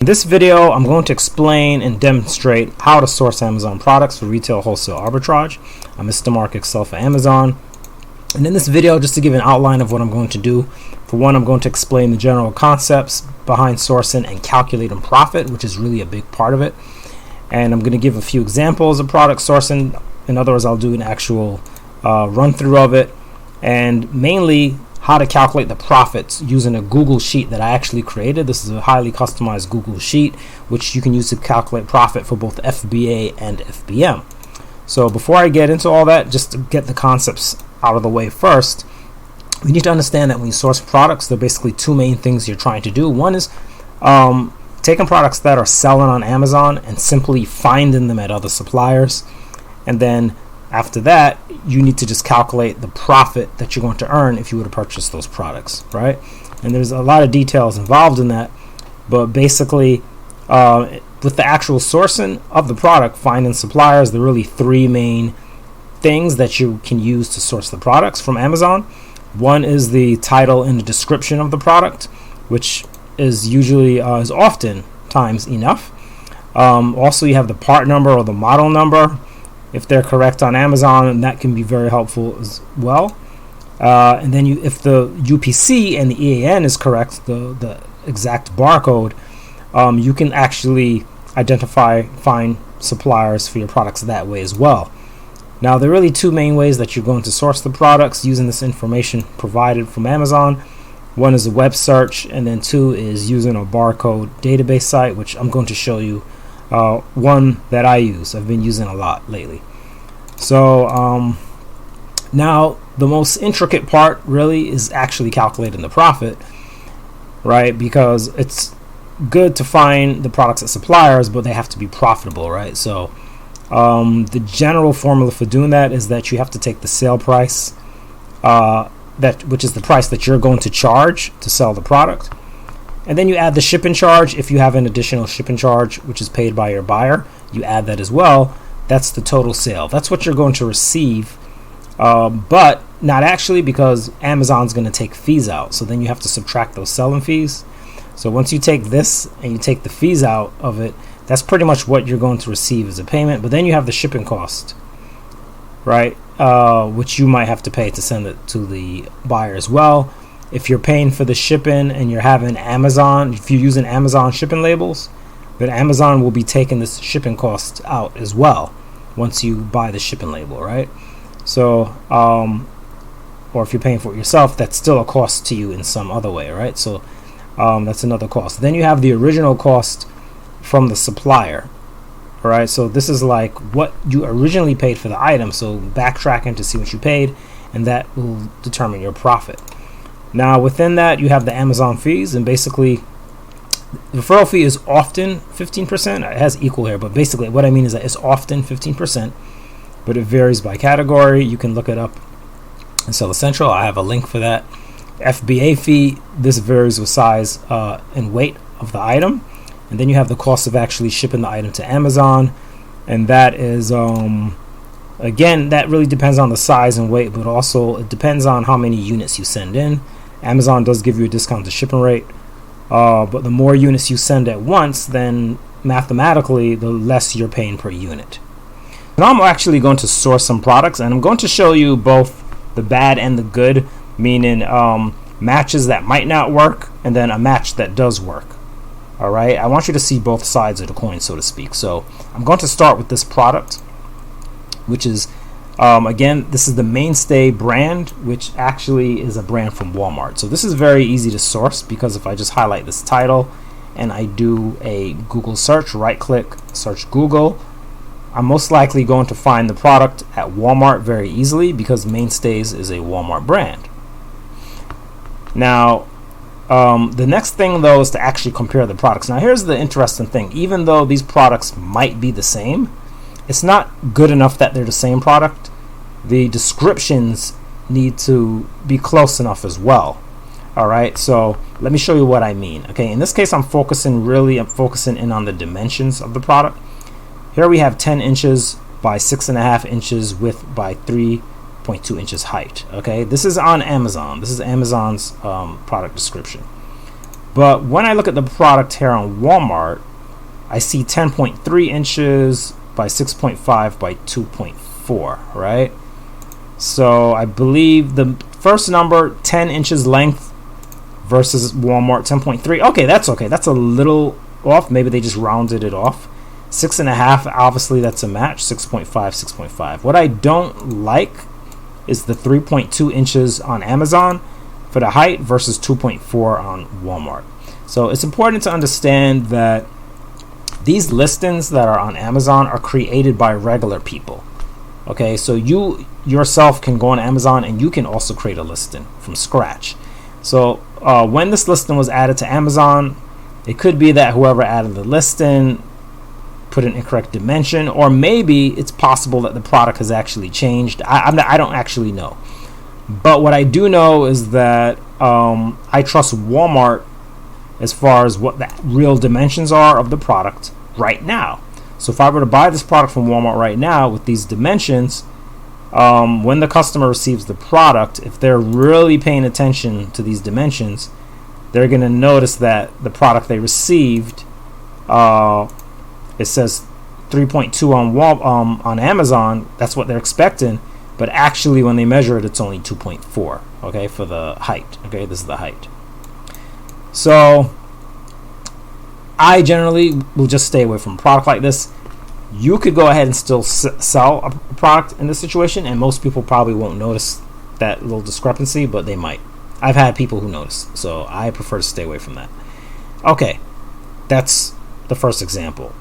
In this video, I'm going to explain and demonstrate how to source Amazon products for retail wholesale arbitrage. I'm Mr. Mark Excel for Amazon. And in this video, just to give an outline of what I'm going to do, for one, I'm going to explain the general concepts behind sourcing and calculating profit, which is really a big part of it. And I'm going to give a few examples of product sourcing. In other words, I'll do an actual run through of it, and mainly how to calculate the profits using a Google sheet that I actually created. This is a highly customized Google sheet which you can use to calculate profit for both FBA and FBM. So before I get into all that, just to get the concepts out of the way first, we need to understand that when you source products, there are basically two main things you're trying to do. One is taking products that are selling on Amazon and simply finding them at other suppliers, and then after that, you need to just calculate the profit that you're going to earn if you were to purchase those products, right? And there's a lot of details involved in that, but basically, with the actual sourcing of the product, finding suppliers, there are really three main things that you can use to source the products from Amazon. One is the title and the description of the product, which is usually is often times enough. Also, you have the part number or the model number. If they're correct on Amazon, and that can be very helpful as well. And then if the UPC and the EAN is correct, the exact barcode, you can actually find suppliers for your products that way as well. Now, there are really two main ways that you're going to source the products using this information provided from Amazon. One is a web search, and then two is using a barcode database site, which I'm going to show you. One that I use, I've been using a lot lately. So now the most intricate part really is actually calculating the profit, right? Because it's good to find the products at suppliers, but they have to be profitable, right? So the general formula for doing that is that you have to take the sale price, which is the price that you're going to charge to sell the product. And then you add the shipping charge. If you have an additional shipping charge, which is paid by your buyer, you add that as well. That's the total sale. That's what you're going to receive, but not actually, because Amazon's going to take fees out. So then you have to subtract those selling fees. So once you take this and you take the fees out of it, that's pretty much what you're going to receive as a payment. But then you have the shipping cost, right? Which you might have to pay to send it to the buyer as well. If you're paying for the shipping and you're having Amazon, if you're using Amazon shipping labels, then Amazon will be taking this shipping cost out as well once you buy the shipping label, right? So, or if you're paying for it yourself, that's still a cost to you in some other way, right? So that's another cost. Then you have the original cost from the supplier, all right? So this is like what you originally paid for the item. So backtracking to see what you paid, and that will determine your profit. Now, within that, you have the Amazon fees, and basically, the referral fee is often 15%. It has equal here, but basically what I mean is that it's often 15%, but it varies by category. You can look it up in Seller Central. I have a link for that. FBA fee, this varies with size and weight of the item. And then you have the cost of actually shipping the item to Amazon, and that is again, that really depends on the size and weight, but also it depends on how many units you send in. Amazon does give you a discounted shipping rate, but the more units you send at once, then mathematically the less you're paying per unit. Now I'm actually going to source some products, and I'm going to show you both the bad and the good, meaning matches that might not work and then a match that does work. All right, I want you to see both sides of the coin, so to speak. So I'm going to start with this product, which is again, this is the Mainstay brand, which actually is a brand from Walmart. So this is very easy to source, because if I just highlight this title and I do a Google search, right click, search Google, I'm most likely going to find the product at Walmart very easily, because Mainstays is a Walmart brand. Now, the next thing though is to actually compare the products. Now here's the interesting thing. Even though these products might be the same, it's not good enough that they're the same product. The descriptions need to be close enough as well. All right, so let me show you what I mean. Okay, in this case, I'm focusing in on the dimensions of the product. Here we have 10 inches by 6.5 inches width by 3.2 inches height. Okay, this is on Amazon. This is Amazon's product description. But when I look at the product here on Walmart, I see 10.3 inches by 6.5 by 2.4, right? So I believe the first number, 10 inches length versus Walmart 10.3. Okay, that's okay. That's a little off. Maybe they just rounded it off. 6.5, obviously that's a match. 6.5, 6.5. What I don't like is the 3.2 inches on Amazon for the height versus 2.4 on Walmart. So it's important to understand that these listings that are on Amazon are created by regular people. Okay, so you yourself can go on Amazon and you can also create a listing from scratch. So when this listing was added to Amazon, it could be that whoever added the listing put an incorrect dimension, or maybe it's possible that the product has actually changed. I don't actually know. But what I do know is that I trust Walmart as far as what the real dimensions are of the product right now. So if I were to buy this product from Walmart right now with these dimensions, when the customer receives the product, if they're really paying attention to these dimensions, they're going to notice that the product they received, it says 3.2 on Amazon. That's what they're expecting, but actually when they measure it, it's only 2.4. Okay, for the height. Okay, this is the height. So I generally will just stay away from a product like this. You could go ahead and still sell a product in this situation, and most people probably won't notice that little discrepancy, but they might. I've had people who notice, so I prefer to stay away from that. Okay, that's the first example.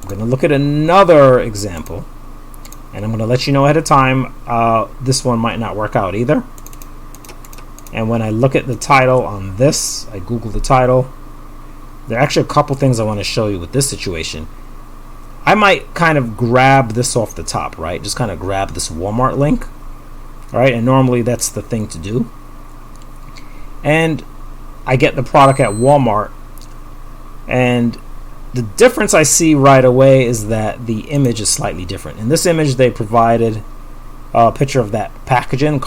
I'm going to look at another example, and I'm going to let you know ahead of time this one might not work out either. And when I look at the title on this, I Google the title. There are actually a couple things I want to show you with this situation. I might kind of grab this off the top, right? Just kind of grab this Walmart link, right? And normally that's the thing to do. And I get the product at Walmart, and the difference I see right away is that the image is slightly different. In this image, they provided a picture of that packaging, the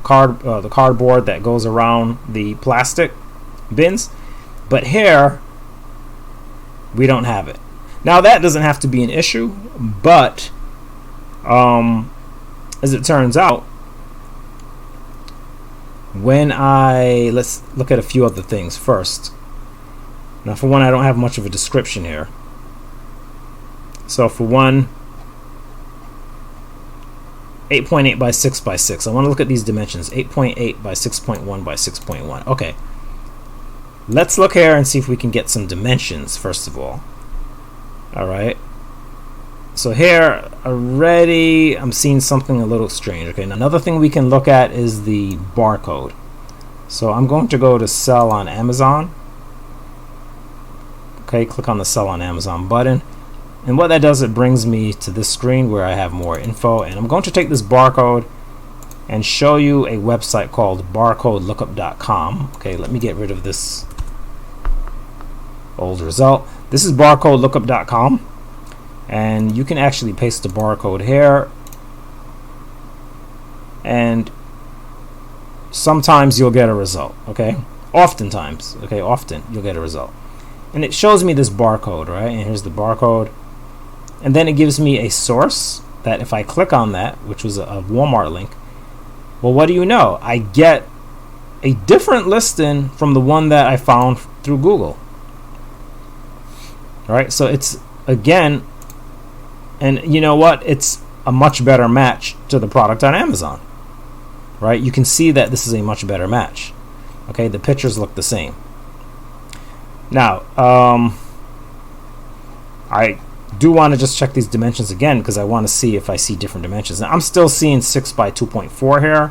cardboard that goes around the plastic bins. But here, we don't have it. Now, that doesn't have to be an issue, but as it turns out, let's look at a few other things first. Now, for one, I don't have much of a description here. So for one, 8.8 by 6 by 6. I want to look at these dimensions. 8.8 by 6.1 by 6.1. Okay. Let's look here and see if we can get some dimensions, first of all. Alright. So here, already, I'm seeing something a little strange. Okay, now another thing we can look at is the barcode. So I'm going to go to sell on Amazon. Okay, click on the sell on Amazon button. And what that does, it brings me to this screen where I have more info. And I'm going to take this barcode and show you a website called barcodelookup.com. Okay, let me get rid of this old result. This is barcodelookup.com. And you can actually paste the barcode here. And sometimes you'll get a result, okay? Oftentimes, okay, often you'll get a result. And it shows me this barcode, right? And here's the barcode. And then it gives me a source that if I click on that, which was a Walmart link, well, what do you know? I get a different listing from the one that I found through Google. All right, so it's, again, and you know what? It's a much better match to the product on Amazon. Right? You can see that this is a much better match. Okay, the pictures look the same. Now, I do want to just check these dimensions again because I want to see if I see different dimensions. Now, I'm still seeing 6 by 2.4 here,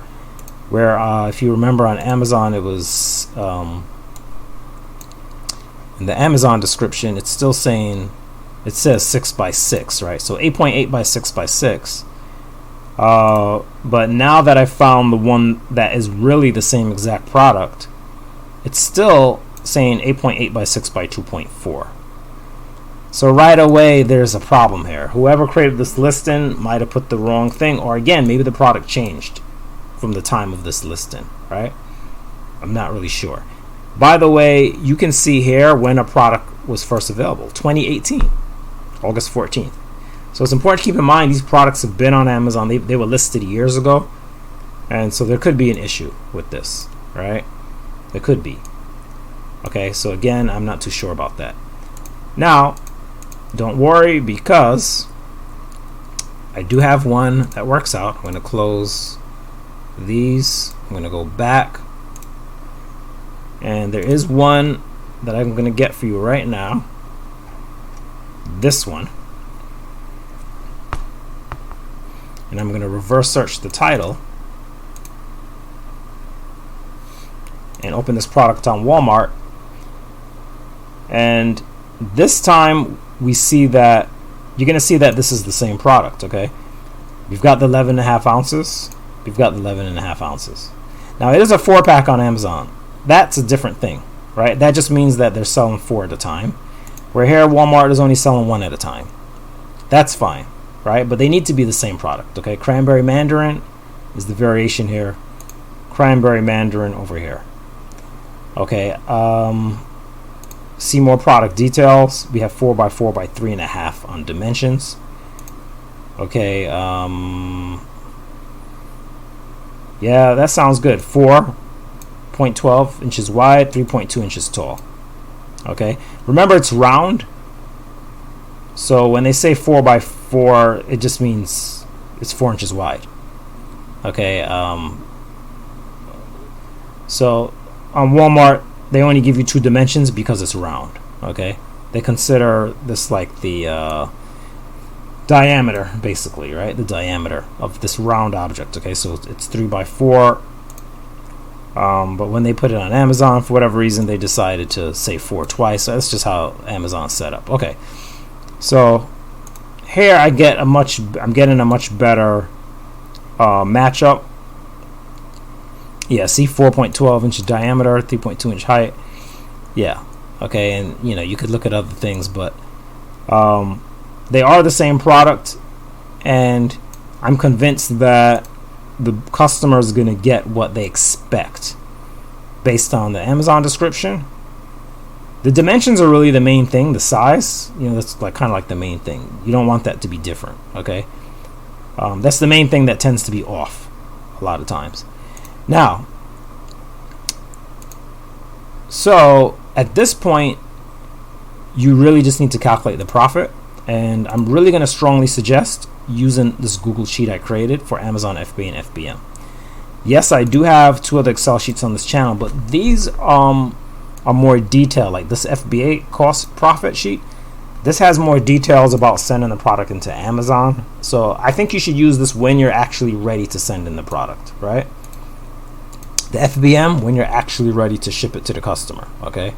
where if you remember on Amazon, it was in the Amazon description, it's still saying, it says 6 by 6, right? So 8.8 by 6 by 6. But now that I found the one that is really the same exact product, it's still saying 8.8 by 6 by 2.4. So right away, there's a problem here. Whoever created this listing might have put the wrong thing, or again, maybe the product changed from the time of this listing, right? I'm not really sure. By the way, you can see here when a product was first available, 2018, August 14th. So it's important to keep in mind these products have been on Amazon. They were listed years ago, and so there could be an issue with this, right? There could be. Okay, so again, I'm not too sure about that. Now, don't worry, because I do have one that works out. I'm going to close these. I'm going to go back. And there is one that I'm going to get for you right now. This one. And I'm going to reverse search the title and open this product on Walmart. And this time we see that you're going to see that this is the same product, okay? We've got the 11.5 ounces. We've got the 11.5 ounces. Now, it is a 4-pack on Amazon. That's a different thing, right? That just means that they're selling 4 at a time. Where here, Walmart is only selling 1 at a time. That's fine, right? But they need to be the same product, okay? Cranberry Mandarin is the variation here. Cranberry Mandarin over here. Okay, see more product details. We have 4x4 by 3.5 on dimensions. Okay, yeah, that sounds good. 4.12 inches wide, 3.2 inches tall. Okay, remember it's round. So when they say 4x4, it just means it's 4 inches wide. Okay, so on Walmart, they only give you 2 dimensions because it's round. Okay, they consider this like the diameter, basically, right? The diameter of this round object. Okay, so it's 3x4. But when they put it on Amazon, for whatever reason, they decided to say 4 twice. So that's just how Amazon's set up. Okay, so here I'm getting a much better matchup. Yeah, see, 4.12 inch diameter, 3.2 inch height. Yeah, okay, and you know, you could look at other things, but they are the same product, and I'm convinced that the customer is going to get what they expect based on the Amazon description. The dimensions are really the main thing. The size, you know, that's like kind of like the main thing. You don't want that to be different, okay? That's the main thing that tends to be off a lot of times. Now, so at this point, you really just need to calculate the profit, and I'm really going to strongly suggest using this Google sheet I created for Amazon FBA and FBM. Yes, I do have 2 other Excel sheets on this channel, but these are more detailed. Like this FBA cost profit sheet, this has more details about sending the product into Amazon. So I think you should use this when you're actually ready to send in the product, right? The FBM when you're actually ready to ship it to the customer. Okay,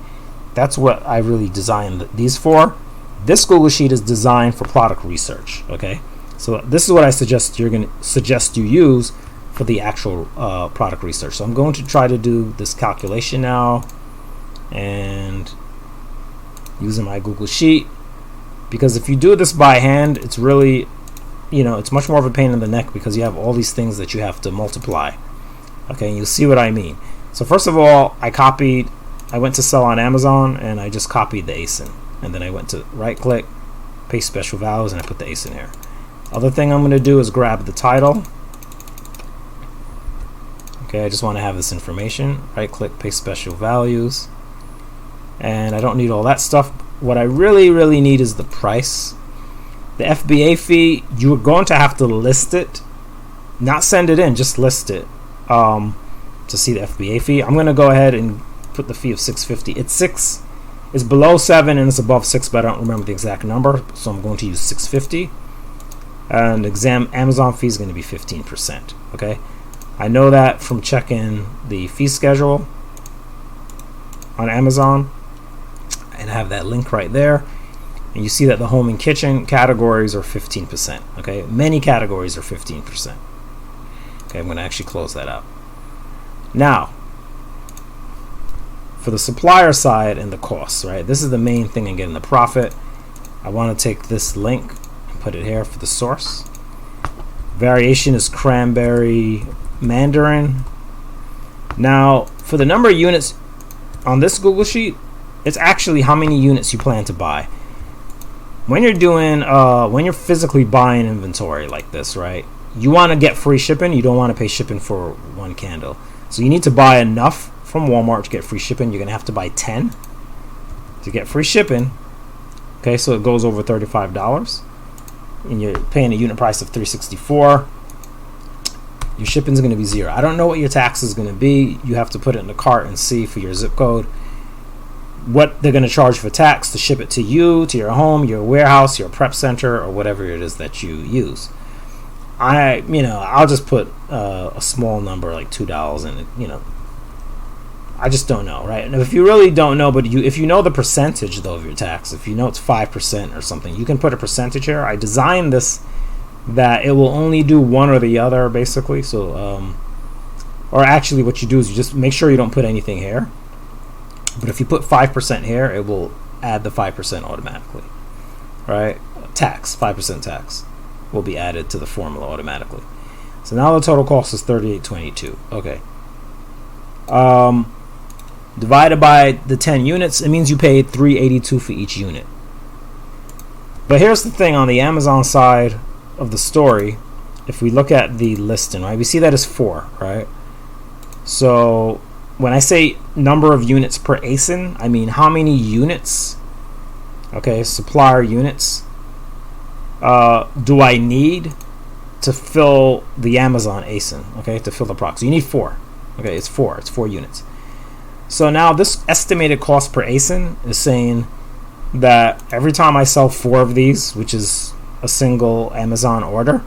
that's what I really designed these for. This Google sheet is designed for product research. Okay, so this is what I suggest you use for the actual product research. So I'm going to try to do this calculation now, and using my Google sheet, because if you do this by hand, it's really, you know, it's much more of a pain in the neck because you have all these things that you have to multiply. Okay, and you'll see what I mean. So first of all, I went to sell on Amazon, and I just copied the ASIN, and then I went to right click, paste special values, and I put the ASIN here. Other thing I'm going to do is grab the title. Okay, I just want to have this information. Right click, paste special values, and I don't need all that stuff. What I really need is the price. The FBA fee, you're going to have to list it, not send it in, just list it. To see the FBA fee, I'm going to go ahead and put the fee of $6.50. It's below 7 and it's above 6, but I don't remember the exact number, so I'm going to use $6.50. And Amazon fee is going to be 15%. Okay, I know that from checking the fee schedule on Amazon, and I have that link right there. And you see that the home and kitchen categories are 15%. Okay, many categories are 15%. Okay, I'm going to actually close that out. Now, for the supplier side and the costs, right? This is the main thing in getting the profit. I want to take this link and put it here for the source. Variation is Cranberry Mandarin. Now, for the number of units on this Google Sheet, it's actually how many units you plan to buy. When you're doing, when you're physically buying inventory like this, right? You want to get free shipping. You don't want to pay shipping for one candle. So you need to buy enough from Walmart to get free shipping. You're going to have to buy 10 to get free shipping. Okay, so it goes over $35. And you're paying a unit price of $364. Your shipping is going to be 0. I don't know what your tax is going to be. You have to put it in the cart and see for your zip code what they're going to charge for tax to ship it to you, to your home, your warehouse, your prep center, or whatever it is that you use. I'll just put a small number like $2, and I just don't know, right? And if you really don't know, but if you know the percentage though of your tax, if you know it's 5% or something, you can put a percentage here. I designed this that it will only do one or the other, basically. So, or actually, what you do is you just make sure you don't put anything here. But if you put 5% here, it will add the 5% automatically, right? Tax, 5% tax will be added to the formula automatically. So now the total cost is $38.22. Okay. Divided by the 10 units, it means you paid $382 for each unit. But here's the thing on the Amazon side of the story. If we look at the listing, right, we see that it's 4, right? So when I say number of units per ASIN, I mean how many units, okay, supplier units, do I need to fill the Amazon ASIN, okay, to fill the product. So you need 4. Okay, it's 4 units. So now this estimated cost per ASIN is saying that every time I sell 4 of these, which is a single Amazon order,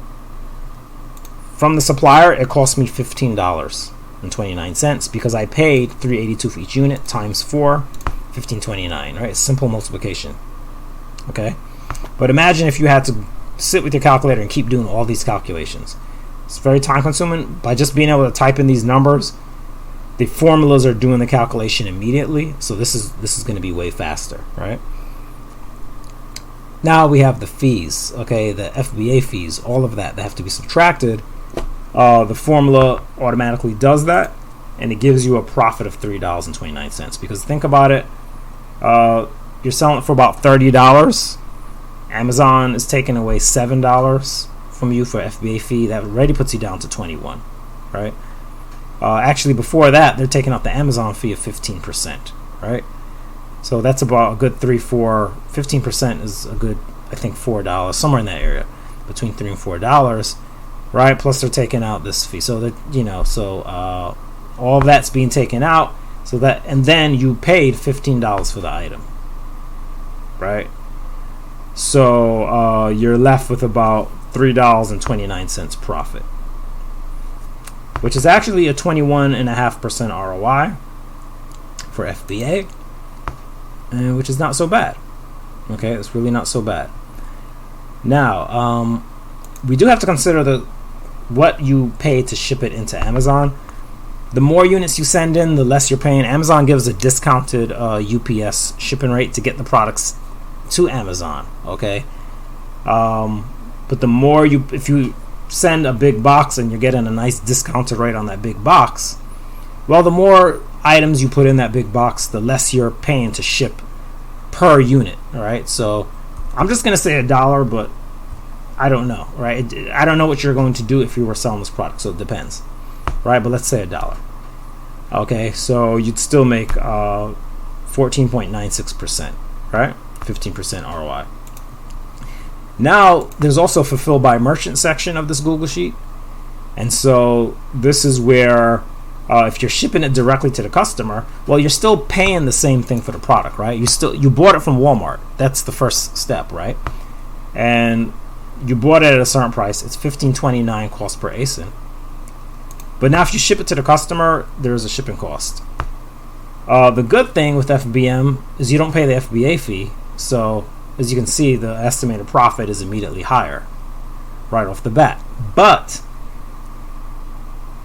from the supplier, it costs me $15.29 because I paid $382 for each unit times 4, $15.29, right? Simple multiplication. Okay, but imagine if you had to sit with your calculator and keep doing all these calculations. It's very time consuming. By just being able to type in these numbers, the formulas are doing the calculation immediately. So this is going to be way faster, right? Now we have the fees, okay, the FBA fees, all of that have to be subtracted. The formula automatically does that, and it gives you a profit of $3.29. Because think about it, you're selling it for about $30. Amazon is taking away $7 from you for FBA fee. That already puts you down to 21, right? Actually, before that, they're taking out the Amazon fee of 15%, right? So that's about a good 15% is a good, I think, $4, somewhere in that area, between $3 and $4, right? Plus they're taking out this fee, so that all of that's being taken out. So that, and then you paid $15 for the item, right? So you're left with about $3.29 profit, which is actually a 21.5% ROI for FBA, and which is not so bad. Okay, it's really not so bad. Now, we do have to consider what you pay to ship it into Amazon. The more units you send in, the less you're paying. Amazon gives a discounted UPS shipping rate to get the products to Amazon. Okay, but the more if you send a big box and you're getting a nice discounted rate on that big box, well, the more items you put in that big box, the less you're paying to ship per unit. All right, so I'm just gonna say $1, but I don't know, right? I don't know what you're going to do if you were selling this product, so it depends, right? But let's say $1. Okay, so you'd still make 14.96%, right? 15% ROI. Now, there's also fulfilled by merchant section of this Google Sheet, and so this is where if you're shipping it directly to the customer, well, you're still paying the same thing for the product, right? You bought it from Walmart. That's the first step, right? And you bought it at a certain price. It's $15.29 cost per ASIN. But now if you ship it to the customer, there's a shipping cost. The good thing with FBM is you don't pay the FBA fee. So as you can see, the estimated profit is immediately higher right off the bat. But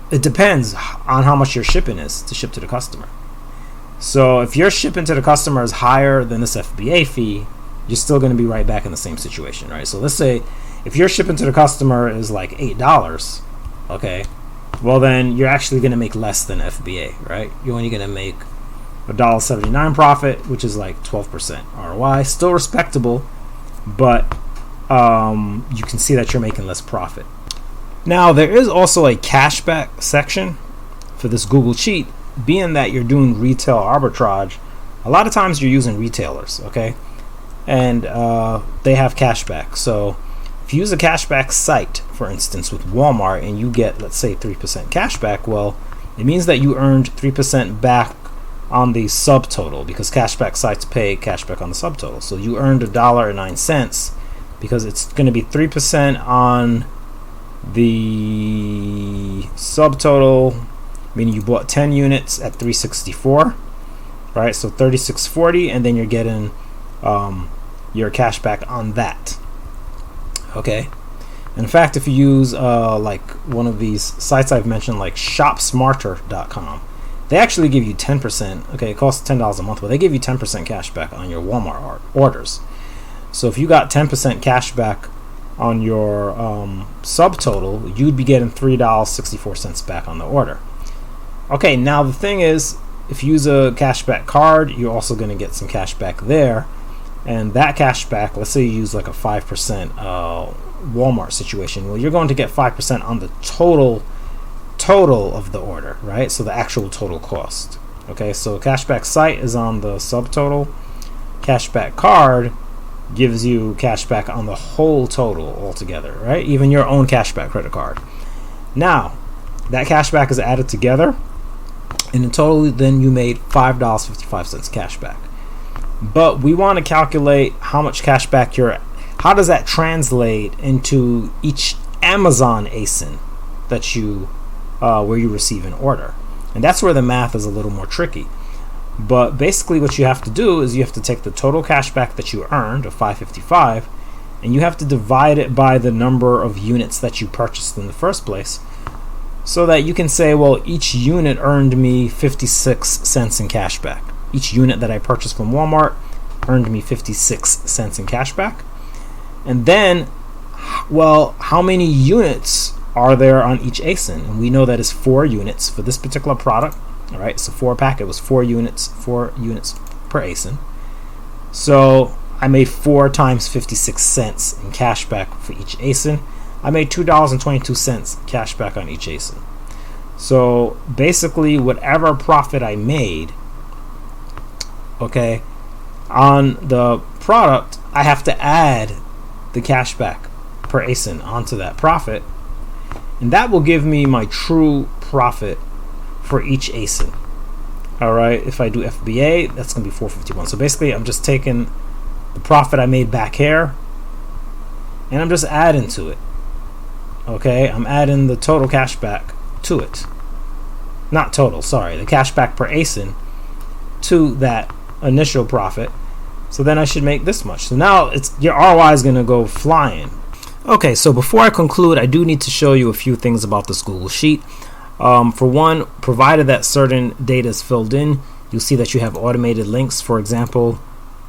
it depends on how much your shipping is to ship to the customer. So if your shipping to the customer is higher than this FBA fee, you're still going to be right back in the same situation, right? So let's say if your shipping to the customer is like $8, okay, well then you're actually going to make less than FBA, right? You're only going to make $1.79 profit, which is like 12% ROI. Still respectable, but you can see that you're making less profit. Now, there is also a cashback section for this Google Sheet. Being that you're doing retail arbitrage, a lot of times you're using retailers, okay? And they have cashback. So if you use a cashback site, for instance, with Walmart, and you get, let's say, 3% cashback, well, it means that you earned 3% back on the subtotal, because cashback sites pay cashback on the subtotal. So you earned $1.09 because it's going to be 3% on the subtotal, meaning you bought 10 units at $364, right? So $36.40, and then you're getting your cashback on that. Okay. In fact, if you use like one of these sites I've mentioned, like shopsmarter.com, they actually give you 10%. Okay, it costs $10 a month, but they give you 10% cash back on your Walmart orders. So if you got 10% cash back on your subtotal, you'd be getting $3.64 back on the order. Okay, now the thing is, if you use a cashback card, you're also going to get some cash back there. And that cash back, let's say you use like a 5% Walmart situation, well, you're going to get 5% on the total of the order, right? So the actual total cost. Okay, so cashback site is on the subtotal. Cashback card gives you cashback on the whole total altogether, right? Even your own cashback credit card. Now, that cashback is added together, and in total, then you made $5.55 cashback. But we want to calculate how much cashback you're. How does that translate into each Amazon ASIN that you where you receive an order? And that's where the math is a little more tricky. But basically, what you have to do is you have to take the total cashback that you earned of $5.55, and you have to divide it by the number of units that you purchased in the first place, so that you can say, well, each unit earned me 56 cents in cashback. Each unit that I purchased from Walmart earned me 56 cents in cashback. And then, well, how many units are there on each ASIN? And we know that is 4 units for this particular product. All right, so 4-pack, it was 4 units per ASIN. So I made 4 times 56 cents in cashback for each ASIN. I made $2.22 cashback on each ASIN. So basically, whatever profit I made, okay, on the product, I have to add the cashback per ASIN onto that profit, and that will give me my true profit for each ASIN. All right, if I do FBA, that's going to be $4.51. So basically, I'm just taking the profit I made back here, and I'm just adding to it. Okay, I'm adding the total cashback to it. Not total, sorry, the cashback per ASIN to that initial profit. So then I should make this much. So now your ROI is going to go flying. Okay, so before I conclude, I do need to show you a few things about this Google Sheet. For one, provided that certain data is filled in, you'll see that you have automated links. For example,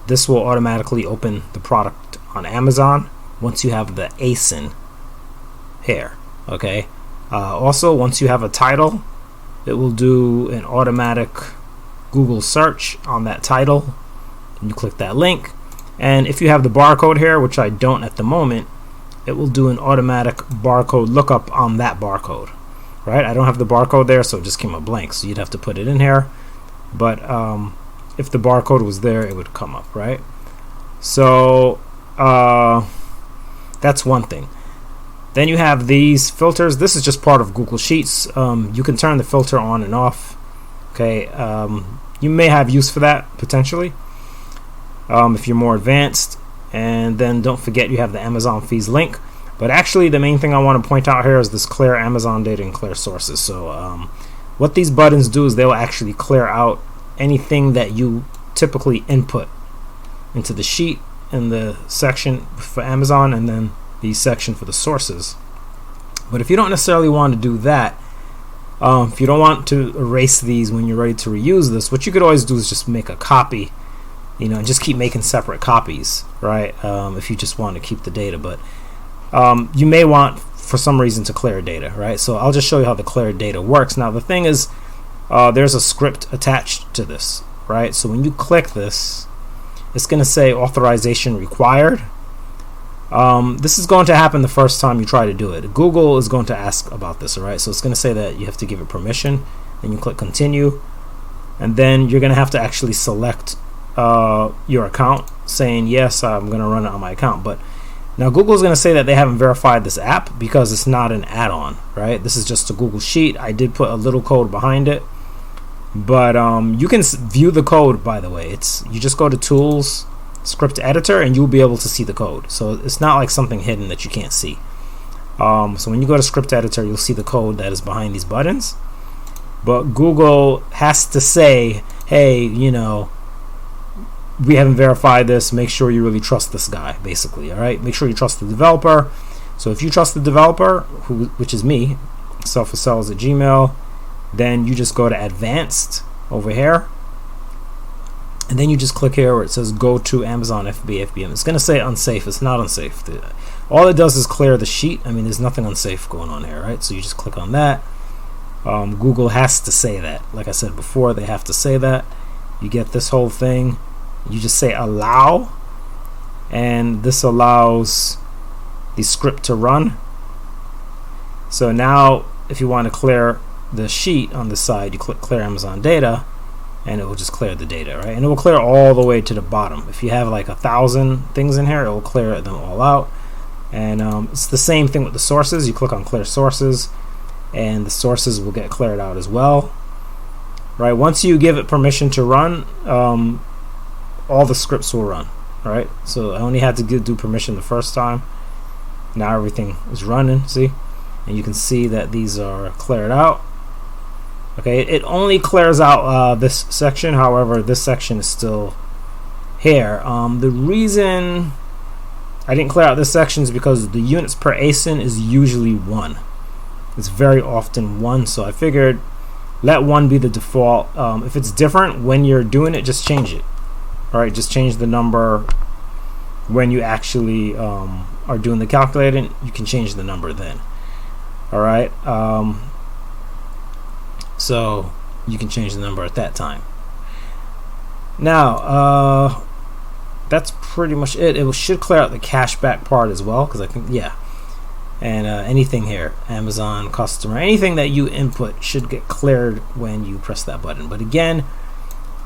this will automatically open the product on Amazon once you have the ASIN here. Okay. Also, once you have a title, it will do an automatic Google search on that title. You click that link, and if you have the barcode here, which I don't at the moment, it will do an automatic barcode lookup on that barcode. Right? I don't have the barcode there, so it just came up blank, so you'd have to put it in here. But if the barcode was there, it would come up, right? So that's one thing. Then you have these filters. This is just part of Google Sheets. You can turn the filter on and off. Okay, you may have use for that potentially if you're more advanced. And then don't forget you have the Amazon fees link. But actually, the main thing I want to point out here is this clear Amazon data and clear sources. So what these buttons do is they will actually clear out anything that you typically input into the sheet in the section for Amazon, and then the section for the sources. But if you don't necessarily want to do that, if you don't want to erase these when you're ready to reuse this, what you could always do is just make a copy, and just keep making separate copies, right? If you just want to keep the data, but you may want for some reason to clear data, right? So I'll just show you how the clear data works. Now the thing is, there's a script attached to this, right? So when you click this, it's going to say authorization required. This is going to happen the first time you try to do it. Google is going to ask about this, all right? So it's going to say that you have to give it permission, and you click continue, and then you're going to have to actually select your account, saying yes, I'm going to run it on my account. But now Google is going to say that they haven't verified this app because it's not an add-on, right? This is just a Google Sheet. I did put a little code behind it, but you can view the code, by the way. You just go to Tools, Script Editor, and you'll be able to see the code. So it's not like something hidden that you can't see. So when you go to Script Editor, you'll see the code that is behind these buttons. But Google has to say, hey, you know, we haven't verified this. Make sure you really trust this guy, basically. All right, make sure you trust the developer. So if you trust the developer, which is me, selfforcells@gmail, then you just go to Advanced over here, and then you just click here where it says Go to Amazon FBA FBM. It's going to say unsafe. It's not unsafe. All it does is clear the sheet. I mean, there's nothing unsafe going on here, right? So you just click on that. Google has to say that. Like I said before, they have to say that. You get this whole thing. You just say allow, and this allows the script to run. So now if you want to clear the sheet on the side, you click clear Amazon data, and it will just clear the data, right? And it will clear all the way to the bottom. If you have like 1,000 things in here, it will clear them all out. And it's the same thing with the sources. You click on clear sources, and the sources will get cleared out as well, right? Once you give it permission to run, all the scripts will run, right? So I only had to do permission the first time. Now everything is running, see? And you can see that these are cleared out. Okay, it only clears out this section. However, this section is still here. The reason I didn't clear out this section is because the units per ASIN is usually 1. It's very often 1, so I figured let 1 be the default. If it's different when you're doing it, just change it. All right, just change the number when you actually are doing the calculating. You can change the number then. All right, so you can change the number at that time. Now that's pretty much it. It should clear out the cashback part as well, because I think, yeah. And anything here, Amazon customer, anything that you input should get cleared when you press that button. But again,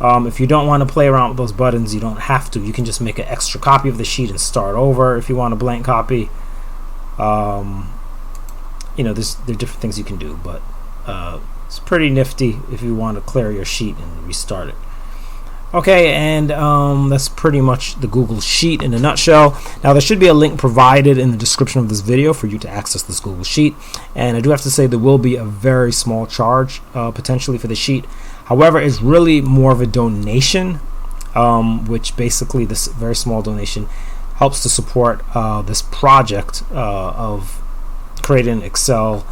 if you don't want to play around with those buttons, you don't have to. You can just make an extra copy of the sheet and start over if you want a blank copy. You know, there are different things you can do, but it's pretty nifty if you want to clear your sheet and restart it. Okay, and that's pretty much the Google Sheet in a nutshell. Now, there should be a link provided in the description of this video for you to access this Google Sheet. And I do have to say there will be a very small charge potentially for the sheet. However, it's really more of a donation, which basically this very small donation helps to support this project of creating Excel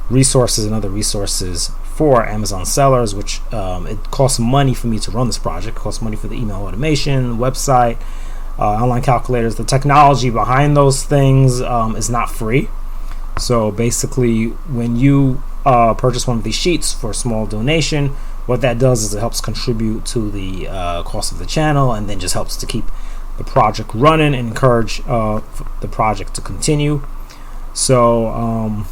resources and other resources for Amazon sellers, which it costs money for me to run this project. It costs money for the email automation, website, online calculators. The technology behind those things is not free. So basically, when you purchase one of these sheets for a small donation, what that does is it helps contribute to the cost of the channel, and then just helps to keep the project running and encourage the project to continue. So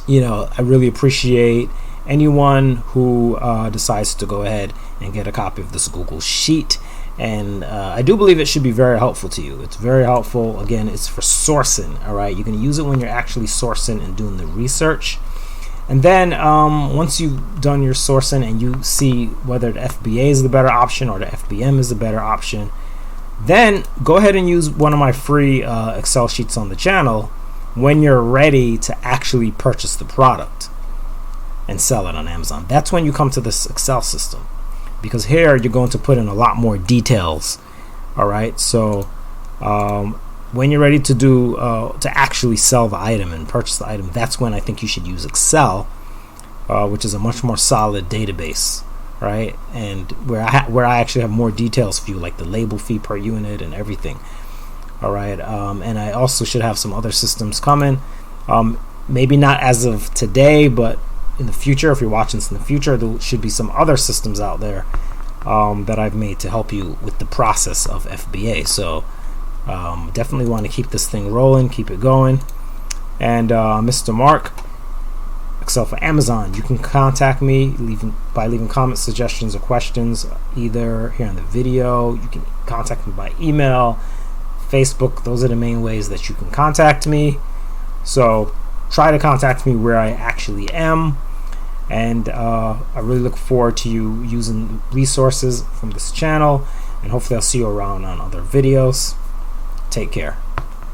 you know, I really appreciate anyone who decides to go ahead and get a copy of this Google Sheet, and I do believe it should be very helpful to you. It's very helpful. Again, it's for sourcing. All right, you can use it when you're actually sourcing and doing the research, and then once you've done your sourcing and you see whether the FBA is the better option or the FBM is the better option, then go ahead and use one of my free Excel sheets on the channel when you're ready to actually purchase the product and sell it on Amazon. That's when you come to this Excel system, because here you're going to put in a lot more details. All right, so when you're ready to do to actually sell the item and purchase the item, that's when I think you should use Excel, which is a much more solid database, right? And where I actually have more details for you, like the label fee per unit and everything. All right, and I also should have some other systems coming. Maybe not as of today, but in the future, if you're watching this in the future, there should be some other systems out there that I've made to help you with the process of FBA. So definitely want to keep this thing rolling, keep it going. And Mr. Mark, Excel for Amazon. You can contact me by leaving comments, suggestions, or questions either here in the video. You can contact me by email, Facebook. Those are the main ways that you can contact me. So try to contact me where I actually am. And I really look forward to you using resources from this channel. And hopefully I'll see you around on other videos. Take care.